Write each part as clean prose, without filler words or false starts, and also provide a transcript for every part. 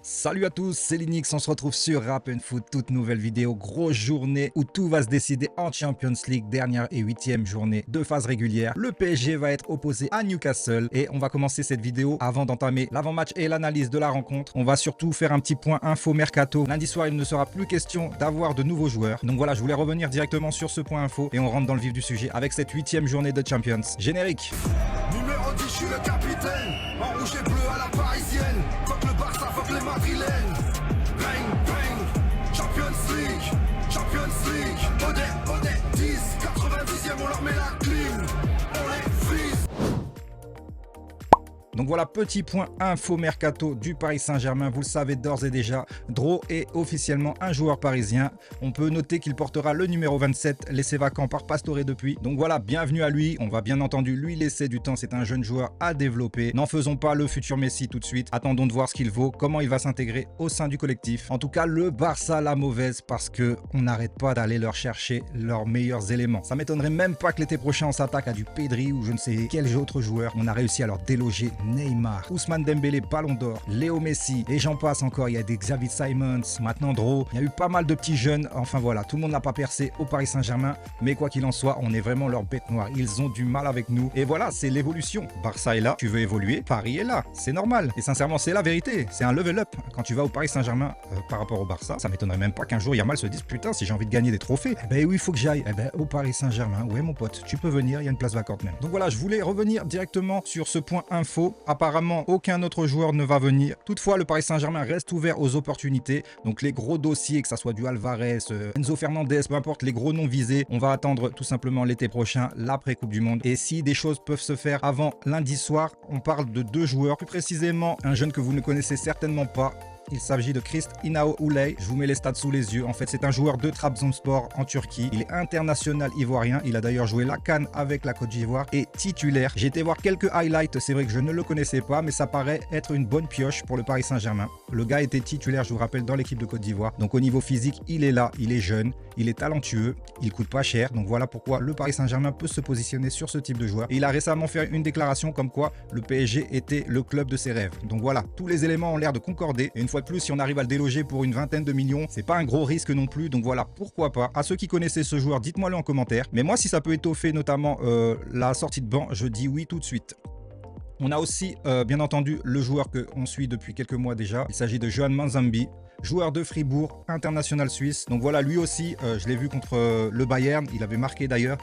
Salut à tous, c'est Linux, on se retrouve sur Rap Foot, toute nouvelle vidéo, grosse journée où tout va se décider en Champions League, dernière et 8e journée de phase régulière. Le PSG va être opposé à Newcastle et on va commencer cette vidéo avant d'entamer l'avant-match et l'analyse de la rencontre. On va surtout faire un petit point info mercato. Lundi soir, il ne sera plus question d'avoir de nouveaux joueurs. Donc voilà, je voulais revenir directement sur ce point info et on rentre dans le vif du sujet avec cette 8e journée de Champions. Générique. Numéro 10, je suis le capitaine. En rouge et bleu à la parisienne. Fuck le Barça, fuck les Madrilènes. Bang, bang. Champions League, Champions League. Odé, 10, 90e, on leur met la clim. On les frise. Donc voilà, petit point info mercato du Paris Saint-Germain. Vous le savez d'ores et déjà, Dro est officiellement un joueur parisien. On peut noter qu'il portera le numéro 27, laissé vacant par Pastore depuis. Donc voilà, bienvenue à lui. On va bien entendu lui laisser du temps. C'est un jeune joueur à développer. N'en faisons pas le futur Messi tout de suite. Attendons de voir ce qu'il vaut, comment il va s'intégrer au sein du collectif. En tout cas, le Barça la mauvaise parce que on n'arrête pas d'aller leur chercher leurs meilleurs éléments. Ça m'étonnerait même pas que l'été prochain on s'attaque à du Pedri ou je ne sais quel autre joueur. On a réussi à leur déloger Neymar, Ousmane Dembélé, Ballon d'Or, Léo Messi et j'en passe encore. Il y a des Xavi Simons, maintenant Dro. Il y a eu pas mal de petits jeunes. Enfin voilà, tout le monde n'a pas percé au Paris Saint-Germain, mais quoi qu'il en soit, on est vraiment leur bête noire. Ils ont du mal avec nous et voilà, c'est l'évolution. Barça est là, tu veux évoluer, Paris est là, c'est normal. Et sincèrement, c'est la vérité. C'est un level up quand tu vas au Paris Saint-Germain par rapport au Barça. Ça m'étonnerait même pas qu'un jour Yamal se dise putain, si j'ai envie de gagner des trophées, eh ben oui, il faut que j'aille au Paris Saint-Germain. Ouais mon pote, tu peux venir, il y a une place vacante même. Donc voilà, je voulais revenir directement sur ce point info. Apparemment, aucun autre joueur ne va venir. Toutefois, le Paris Saint-Germain reste ouvert aux opportunités. Donc les gros dossiers, que ça soit du Alvarez, Enzo Fernandez, peu importe les gros noms visés, on va attendre tout simplement l'été prochain, l'après Coupe du Monde. Et si des choses peuvent se faire avant lundi soir, on parle de deux joueurs, plus précisément un jeune que vous ne connaissez certainement pas. Il s'agit de Christ Inao Uley. Je vous mets les stats sous les yeux. En fait, c'est un joueur de Trabzonspor en Turquie. Il est international ivoirien. Il a d'ailleurs joué la CAN avec la Côte d'Ivoire et titulaire. J'ai été voir quelques highlights. C'est vrai que je ne le connaissais pas, mais ça paraît être une bonne pioche pour le Paris Saint-Germain. Le gars était titulaire, je vous rappelle, dans l'équipe de Côte d'Ivoire. Donc au niveau physique, il est là. Il est jeune. Il est talentueux. Il coûte pas cher. Donc voilà pourquoi le Paris Saint-Germain peut se positionner sur ce type de joueur. Et il a récemment fait une déclaration comme quoi le PSG était le club de ses rêves. Donc voilà, tous les éléments ont l'air de concorder. Et une fois de plus, si on arrive à le déloger pour une vingtaine de millions, c'est pas un gros risque non plus. Donc voilà, pourquoi pas. À ceux qui connaissaient ce joueur, dites-moi-le en commentaire. Mais moi, si ça peut étoffer notamment la sortie de banc, je dis oui tout de suite. On a aussi, bien entendu, le joueur qu'on suit depuis quelques mois déjà. Il s'agit de Johan Manzambi, joueur de Fribourg, international suisse. Donc voilà, lui aussi, je l'ai vu contre le Bayern. Il avait marqué d'ailleurs.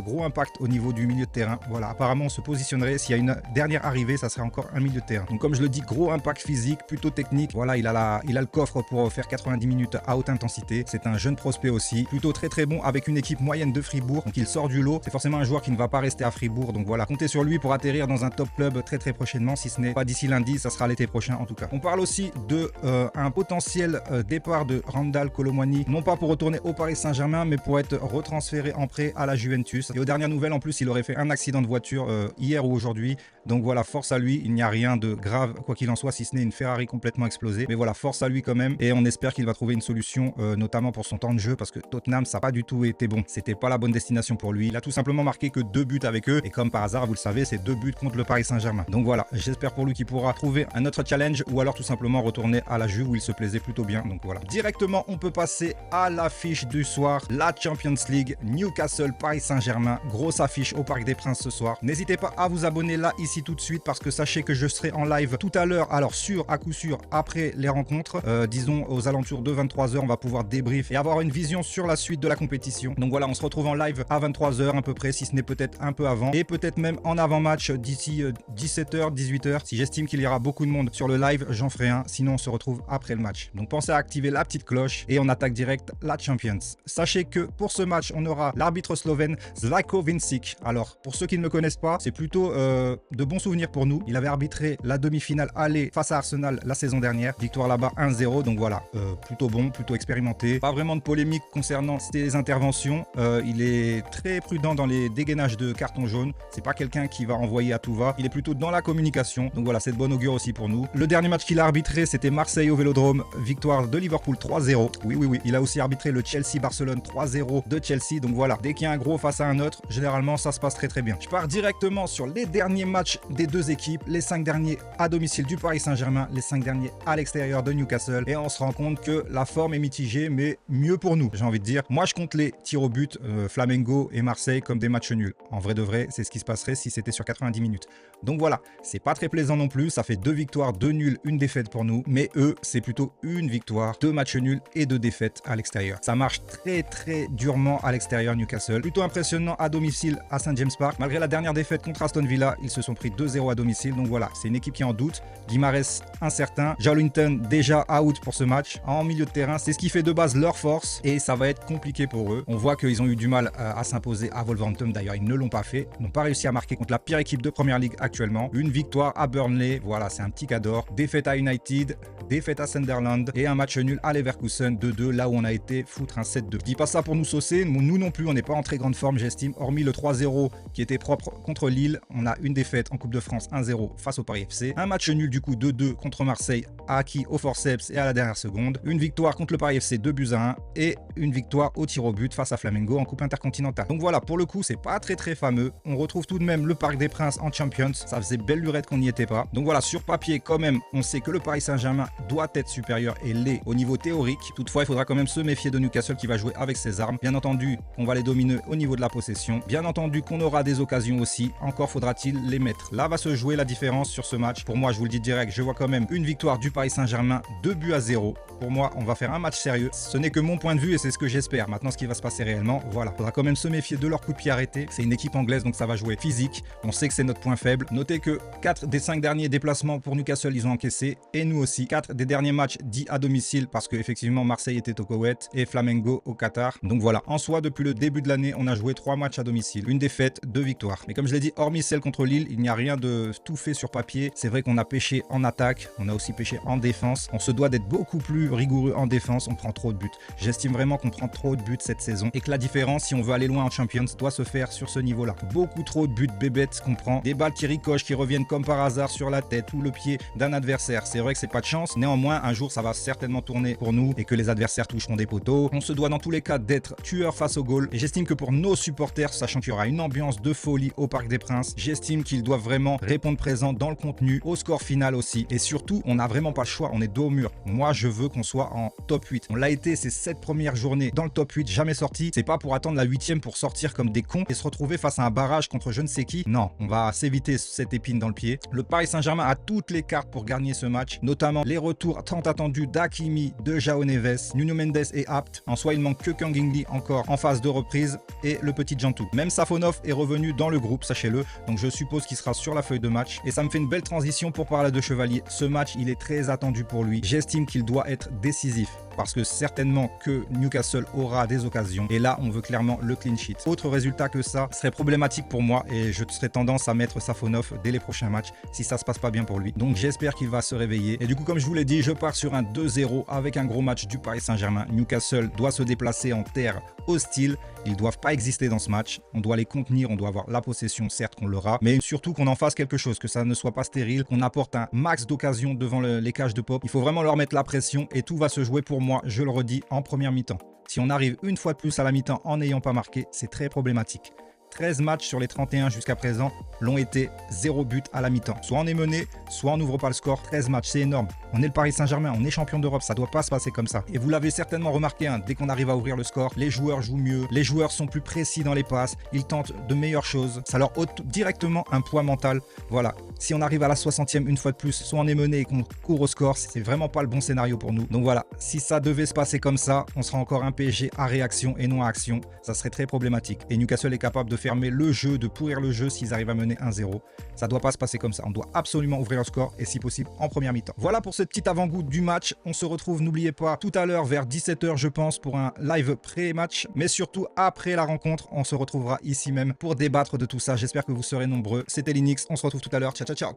Gros impact au niveau du milieu de terrain. Voilà, apparemment, on se positionnerait. S'il y a une dernière arrivée, ça serait encore un milieu de terrain. Donc comme je le dis, gros impact physique, plutôt technique. Voilà, il a le coffre pour faire 90 minutes à haute intensité. C'est un jeune prospect aussi. Plutôt très très bon avec une équipe moyenne de Fribourg. Donc il sort du lot. C'est forcément un joueur qui ne va pas rester à Fribourg. Donc voilà, comptez sur lui pour atterrir dans un top club très très prochainement. Si ce n'est pas d'ici lundi, ça sera l'été prochain en tout cas. On parle aussi de un potentiel départ de Randal Kolo Muani, non pas pour retourner au Paris Saint-Germain, mais pour être retransféré en prêt à la Juventus. Et aux dernières nouvelles, en plus, il aurait fait un accident de voiture hier ou aujourd'hui. Donc voilà, force à lui. Il n'y a rien de grave, quoi qu'il en soit, si ce n'est une Ferrari complètement explosée. Mais voilà, force à lui quand même. Et on espère qu'il va trouver une solution, notamment pour son temps de jeu, parce que Tottenham, ça n'a pas du tout été bon. C'était pas la bonne destination pour lui. Il a tout simplement marqué que 2 buts avec eux. Et comme par hasard, vous le savez, c'est 2 buts contre le Paris Saint-Germain. Donc voilà, j'espère pour lui qu'il pourra trouver un autre challenge ou alors tout simplement retourner à la Juve où il se plaisait plutôt bien. Donc voilà. Directement, on peut passer à l'affiche du soir. La Champions League, Newcastle, Paris Saint-Germain. Grosse affiche au Parc des Princes ce soir. N'hésitez pas à vous abonner là, ici, tout de suite, parce que sachez que je serai en live tout à l'heure. Alors sûr, à coup sûr, après les rencontres, disons aux alentours de 23h, on va pouvoir débrief et avoir une vision sur la suite de la compétition. Donc voilà, on se retrouve en live à 23h à peu près, si ce n'est peut-être un peu avant. Et peut-être même en avant-match d'ici 17h, 18h. Si j'estime qu'il y aura beaucoup de monde sur le live, j'en ferai un. Sinon, on se retrouve après le match. Donc pensez à activer la petite cloche et on attaque direct la Champions. Sachez que pour ce match, on aura l'arbitre slovène Zlatko Vincic. Alors, pour ceux qui ne le connaissent pas, c'est plutôt de bons souvenirs pour nous. Il avait arbitré la demi-finale aller face à Arsenal la saison dernière. Victoire là-bas 1-0. Donc voilà, plutôt bon, plutôt expérimenté. Pas vraiment de polémique concernant ses interventions. Il est très prudent dans les dégainages de carton jaune. C'est pas quelqu'un qui va envoyer à tout va. Il est plutôt dans la communication. Donc voilà, c'est de bonne augure aussi pour nous. Le dernier match qu'il a arbitré, c'était Marseille au Vélodrome. victoire de Liverpool 3-0. Oui, oui, oui. Il a aussi arbitré le Chelsea-Barcelone 3-0 de Chelsea. Donc voilà, dès qu'il y a un gros face à un autre, généralement ça se passe très très bien. Je pars directement sur les derniers matchs des deux équipes, les 5 derniers à domicile du Paris Saint-Germain, les 5 derniers à l'extérieur de Newcastle. Et on se rend compte que la forme est mitigée, mais mieux pour nous, j'ai envie de dire. Moi, je compte les tirs au but, Flamengo et Marseille, comme des matchs nuls. En vrai de vrai, c'est ce qui se passerait si c'était sur 90 minutes. Donc voilà, c'est pas très plaisant non plus. Ça fait 2 victoires, 2 nuls, 1 défaite pour nous. Mais eux, c'est plutôt 1 victoire, 2 matchs nuls et 2 défaites à l'extérieur. Ça marche très très durement à l'extérieur, Newcastle. Plutôt impressionnant à domicile à St. James Park. Malgré la dernière défaite contre Aston Villa, ils se sont pris 2-0 à domicile. Donc voilà, c'est une équipe qui est en doute. Guimarães incertain. Joelinton déjà out pour ce match. En milieu de terrain, c'est ce qui fait de base leur force. Et ça va être compliqué pour eux. On voit qu'ils ont eu du mal à s'imposer à Wolverhampton. D'ailleurs, ils ne l'ont pas fait. Ils n'ont pas réussi à marquer contre la pire équipe de Première Ligue actuellement. Une victoire à Burnley. Voilà, c'est un petit cadeau. Défaite à United. Défaite à Sunderland. Et un match nul à Leverkusen 2-2. Là où on a été foutre un 7-2. Je dis pas ça pour nous saucer. Nous non plus, on n'est pas en très grande forme, j'estime. Hormis le 3-0 qui était propre contre Lille. On a une défaite en Coupe de France 1-0 face au Paris FC. Un match nul du coup 2-2 contre Marseille, acquis au forceps et à la dernière seconde. Une victoire contre le Paris FC 2-1 et une victoire au tir au but face à Flamengo en Coupe intercontinentale. Donc voilà, pour le coup, c'est pas très très fameux. On retrouve tout de même le Parc des Princes en Champions. Ça faisait belle lurette qu'on n'y était pas. Donc voilà, sur papier quand même, on sait que le Paris Saint-Germain doit être supérieur et l'est au niveau théorique. Toutefois, il faudra quand même se méfier de Newcastle qui va jouer avec ses armes. Bien entendu, on va les dominer au niveau de la possession. Bien entendu qu'on aura des occasions aussi. Encore faudra-t-il les mettre. Là va se jouer la différence sur ce match. Pour moi, je vous le dis direct, je vois quand même une victoire du Paris Saint-Germain, 2-0. Pour moi, on va faire un match sérieux. Ce n'est que mon point de vue et c'est ce que j'espère. Maintenant, ce qui va se passer réellement, voilà. Il faudra quand même se méfier de leur coup de pied arrêté. C'est une équipe anglaise, donc ça va jouer physique. On sait que c'est notre point faible. Notez que 4 des 5 derniers déplacements pour Newcastle, ils ont encaissé. Et nous aussi. 4 des derniers matchs dits à domicile parce que effectivement Marseille était au Koweït et Flamengo au Qatar. Donc voilà. En soi, depuis le début de l'année, on a joué 3 matchs à domicile. Une défaite, 2 victoires. Mais comme je l'ai dit, hormis celle contre Lille, il n'y a rien de tout fait sur papier. C'est vrai qu'on a pêché en attaque. On a aussi pêché en défense. On se doit d'être beaucoup plus rigoureux en défense. On prend trop de buts. J'estime vraiment qu'on prend trop de buts cette saison et que la différence, si on veut aller loin en Champions, doit se faire sur ce niveau-là. Beaucoup trop de buts bébêtes qu'on prend. Des balles qui ricochent, qui reviennent comme par hasard sur la tête ou le pied d'un adversaire. C'est vrai que c'est pas de chance. Néanmoins, un jour, ça va certainement tourner pour nous et que les adversaires toucheront des poteaux. On se doit dans tous les cas d'être tueur face au goal. Et j'estime que pour nos supporters, sachant qu'il y aura une ambiance de folie au Parc des Princes, j'estime qu'ils doivent vraiment répondre présent dans le contenu, au score final aussi. Et surtout, on n'a vraiment pas le choix. On est dos au mur. Moi, je veux qu'on soit en top 8. On l'a été ces 7 premières journées dans le top 8, jamais sorti. C'est pas pour attendre la 8e pour sortir comme des cons et se retrouver face à un barrage contre je ne sais qui. Non, on va s'éviter cette épine dans le pied. Le Paris Saint-Germain a toutes les cartes pour gagner ce match, notamment les retours tant attendus d'Hakimi, de João Neves, Nuno Mendes est apte. En soi, il manque que Kang In-lee encore en phase de reprise et le petit Jantou. Même Safonov est revenu dans le groupe, sachez-le. Donc je suppose qu'il sera sur la feuille de match. Et ça me fait une belle transition pour parler de Chevalier. Ce match, il est très attendu pour lui. J'estime qu'il doit être décisif. Parce que certainement que Newcastle aura des occasions. Et là, on veut clairement le clean sheet. Autre résultat que ça serait problématique pour moi. Et je serais tendance à mettre Safonov dès les prochains matchs si ça se passe pas bien pour lui. Donc j'espère qu'il va se réveiller. Et du coup, comme je vous l'ai dit, je pars sur un 2-0 avec un gros match du Paris Saint-Germain. Newcastle doit se déplacer en terre hostile. Ils ne doivent pas exister dans ce match. On doit les contenir, on doit avoir la possession, certes qu'on l'aura, mais surtout qu'on en fasse quelque chose, que ça ne soit pas stérile, qu'on apporte un max d'occasions devant les cages de pop. Il faut vraiment leur mettre la pression et tout va se jouer pour moi, je le redis, en première mi-temps. Si on arrive une fois de plus à la mi-temps en n'ayant pas marqué, c'est très problématique. 13 matchs sur les 31 jusqu'à présent l'ont été 0 but à la mi-temps. Soit on est mené, soit on n'ouvre pas le score. 13 matchs, c'est énorme. On est le Paris Saint-Germain, on est champion d'Europe, ça doit pas se passer comme ça. Et vous l'avez certainement remarqué, hein, dès qu'on arrive à ouvrir le score, les joueurs jouent mieux, les joueurs sont plus précis dans les passes, ils tentent de meilleures choses. Ça leur ôte directement un poids mental. Voilà. Si on arrive à la 60e une fois de plus, soit on est mené et qu'on court au score, c'est vraiment pas le bon scénario pour nous. Donc voilà, si ça devait se passer comme ça, on sera encore un PSG à réaction et non à action. Ça serait très problématique. Et Newcastle est capable de fermer le jeu, de pourrir le jeu s'ils arrivent à mener 1-0. Ça doit pas se passer comme ça. On doit absolument ouvrir le score et si possible en première mi-temps. Voilà pour ce petit avant-goût du match. On se retrouve, n'oubliez pas, tout à l'heure vers 17h je pense pour un live pré-match. Mais surtout après la rencontre, on se retrouvera ici même pour débattre de tout ça. J'espère que vous serez nombreux. C'était Linux, on se retrouve tout à l'heure. Ciao ciao ciao.